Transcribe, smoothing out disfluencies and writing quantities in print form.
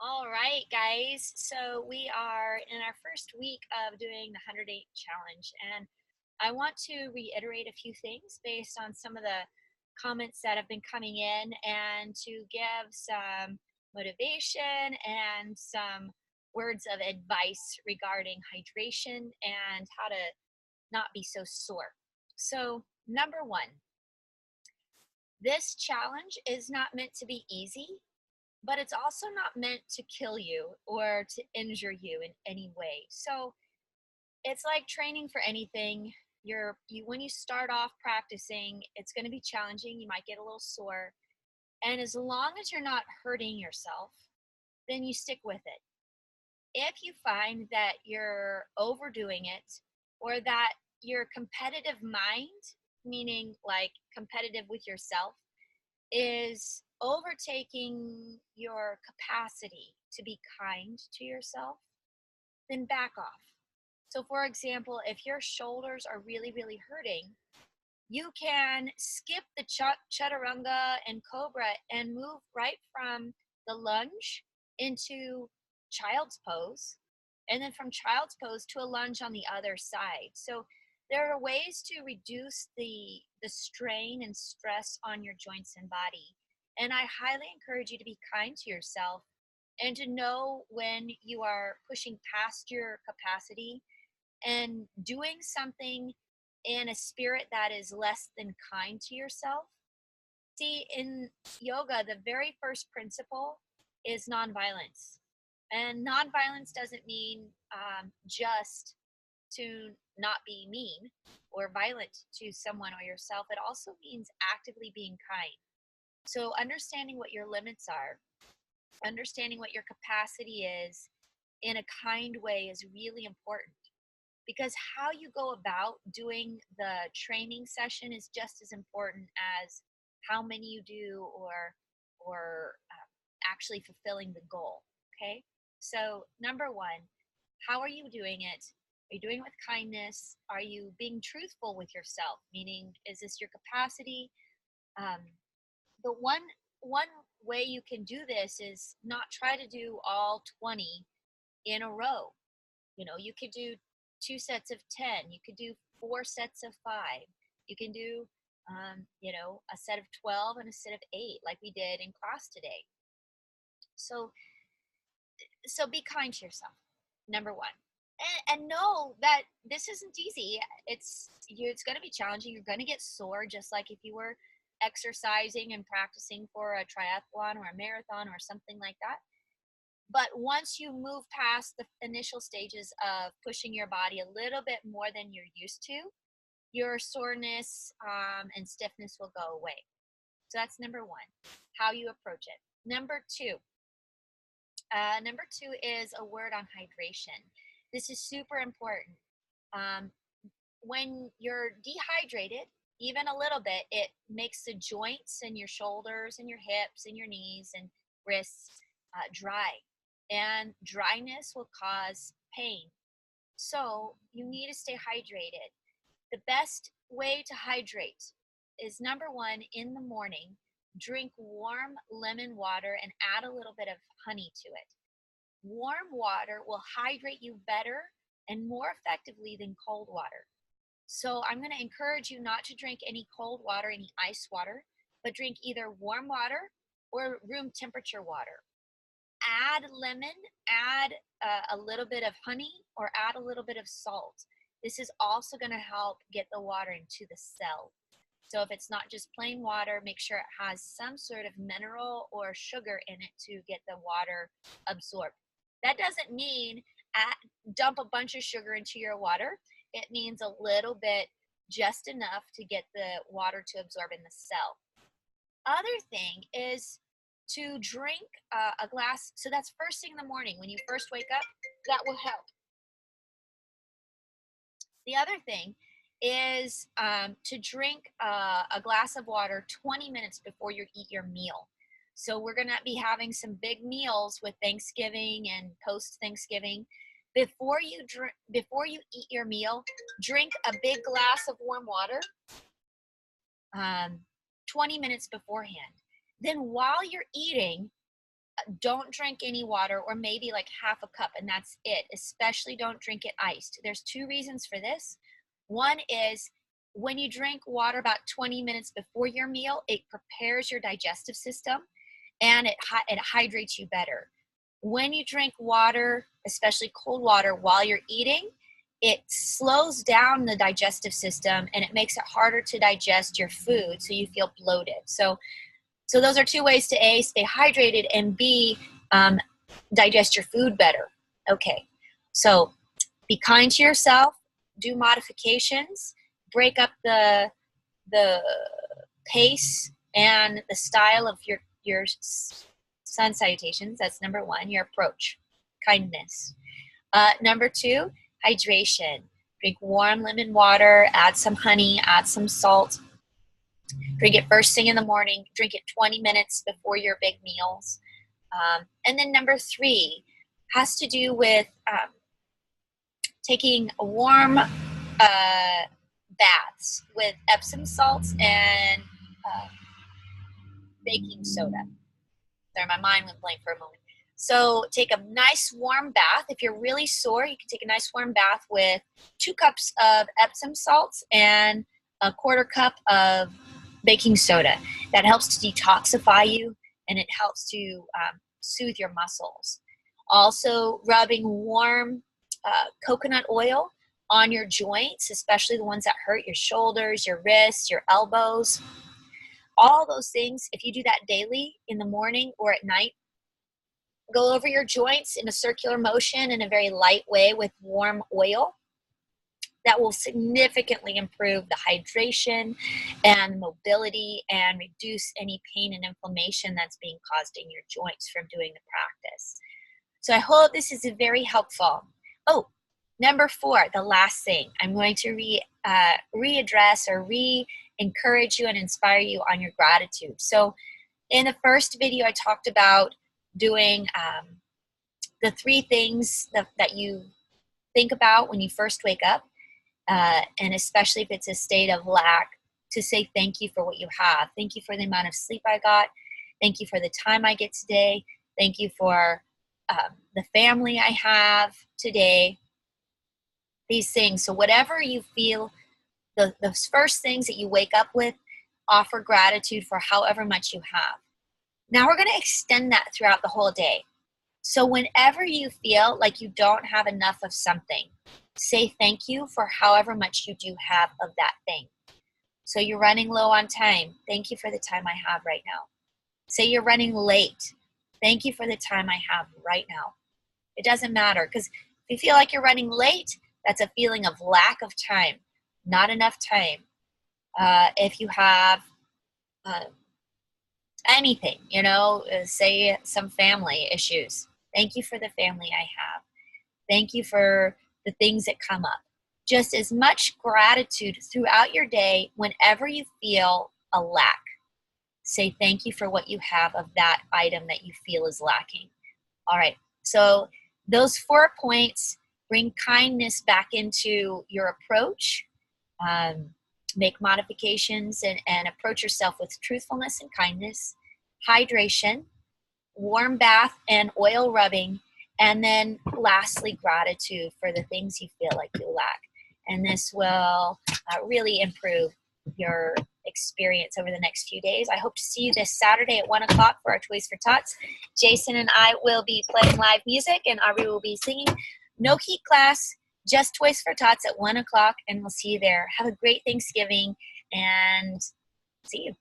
All right, guys. So we are in our first week of doing the 108 challenge, and I want to reiterate a few things based on some of the comments that have been coming in and to give some motivation and some words of advice regarding hydration and how to not be so sore. So, number one, this challenge is not meant to be easy, but it's also not meant to kill you or to injure you in any way. So it's like training for anything. You when you start off practicing, it's going to be challenging. You might get a little sore, and as long as you're not hurting yourself, then you stick with it. If you find that you're overdoing it or that your competitive mind, meaning like competitive with yourself, is overtaking your capacity to be kind to yourself, then back off. So, for example, if your shoulders are really, really hurting, you can skip the chaturanga and cobra and move right from the lunge into child's pose, and then from child's pose to a lunge on the other side. So there are ways to reduce the strain and stress on your joints and body, and I highly encourage you to be kind to yourself and to know when you are pushing past your capacity and doing something in a spirit that is less than kind to yourself. See, in yoga, the very first principle is nonviolence. And nonviolence doesn't mean just to not be mean or violent to someone or yourself. It also means actively being kind. So, understanding what your limits are, understanding what your capacity is in a kind way is really important, because how you go about doing the training session is just as important as how many you do or actually fulfilling the goal. Okay, so number one, how are you doing it? Are you doing it with kindness? Are you being truthful with yourself, meaning is this your capacity? um, the one way you can do this is not try to do all 20 in a row. You could do two sets of 10. You could do four sets of five. You can do, a set of 12 and a set of eight, like we did in class today. So, so be kind to yourself, number one. And know that this isn't easy. It's going to be challenging. You're going to get sore, just like if you were exercising and practicing for a triathlon or a marathon or something like that. But once you move past the initial stages of pushing your body a little bit more than you're used to, your soreness and stiffness will go away. So that's number one, how you approach it. Number two is a word on hydration. This is super important. Um, when you're dehydrated, even a little bit, it makes the joints and your shoulders and your hips and your knees and wrists dry. And dryness will cause pain. So you need to stay hydrated. The best way to hydrate is number one, in the morning, drink warm lemon water and add a little bit of honey to it. Warm water will hydrate you better and more effectively than cold water. So I'm going to encourage you not to drink any cold water, any ice water, but drink either warm water or room temperature water. Add lemon, add a little bit of honey, or add a little bit of salt. This is also going to help get the water into the cell. So if it's not just plain water, make sure it has some sort of mineral or sugar in it to get the water absorbed. That doesn't mean dump a bunch of sugar into your water. It means a little bit, just enough to get the water to absorb in the cell. Other thing is to drink a glass. So that's first thing in the morning when you first wake up. That will help. The other thing is to drink a glass of water 20 minutes before you eat your meal. So we're going to be having some big meals with Thanksgiving and post Thanksgiving. Before you eat your meal, drink a big glass of warm water 20 minutes beforehand. Then while you're eating, don't drink any water, or maybe like half a cup, and that's it. Especially don't drink it iced. There's two reasons for this. One is when you drink water about 20 minutes before your meal, it prepares your digestive system and it hydrates you better. When you drink water, especially cold water, while you're eating, it slows down the digestive system and it makes it harder to digest your food, so you feel bloated. So those are two ways to A, stay hydrated, and B, digest your food better. Okay, so be kind to yourself, do modifications, break up the pace and the style of your sun salutations. That's number one, your approach, kindness. Number two, hydration. Drink warm lemon water, add some honey, add some salt. Drink it first thing in the morning. Drink it 20 minutes before your big meals. And then number three has to do with taking warm baths with Epsom salts and baking soda. Sorry, my mind went blank for a moment. So take a nice warm bath. If you're really sore, you can take a nice warm bath with 2 cups of Epsom salts and a 1/4 cup of baking soda. That helps to detoxify you, and it helps to soothe your muscles. Also, rubbing warm coconut oil on your joints, especially the ones that hurt, your shoulders, your wrists, your elbows. All those things, if you do that daily in the morning or at night, go over your joints in a circular motion in a very light way with warm oil. That will significantly improve the hydration and mobility and reduce any pain and inflammation that's being caused in your joints from doing the practice. So I hope this is very helpful. Oh, number 4, the last thing. I'm going to readdress or encourage you and inspire you on your gratitude. So in the first video, I talked about doing the 3 things that you think about when you first wake up, and especially if it's a state of lack, to say thank you for what you have. Thank you for the amount of sleep I got. Thank you for the time I get today. Thank you for the family I have today. These things. So whatever you feel, the first things that you wake up with, offer gratitude for however much you have. Now we're going to extend that throughout the whole day. So whenever you feel like you don't have enough of something, say thank you for however much you do have of that thing. So you're running low on time. Thank you for the time I have right now. Say you're running late. Thank you for the time I have right now. It doesn't matter, because if you feel like you're running late, that's a feeling of lack of time, not enough time. If you have anything, say some family issues, thank you for the family I have. Thank you for the things that come up. Just as much gratitude throughout your day whenever you feel a lack. Say thank you for what you have of that item that you feel is lacking. All right, so those 4 points, bring kindness back into your approach. Make modifications and approach yourself with truthfulness and kindness. Hydration, warm bath and oil rubbing, and then lastly, gratitude for the things you feel like you lack. And this will really improve your experience over the next few days. I hope to see you this Saturday at 1 o'clock for our Toys for Tots. Jason and I will be playing live music, and Aubrey will be singing. No heat class, just Toys for Tots at 1 o'clock, and we'll see you there. Have a great Thanksgiving, and see you.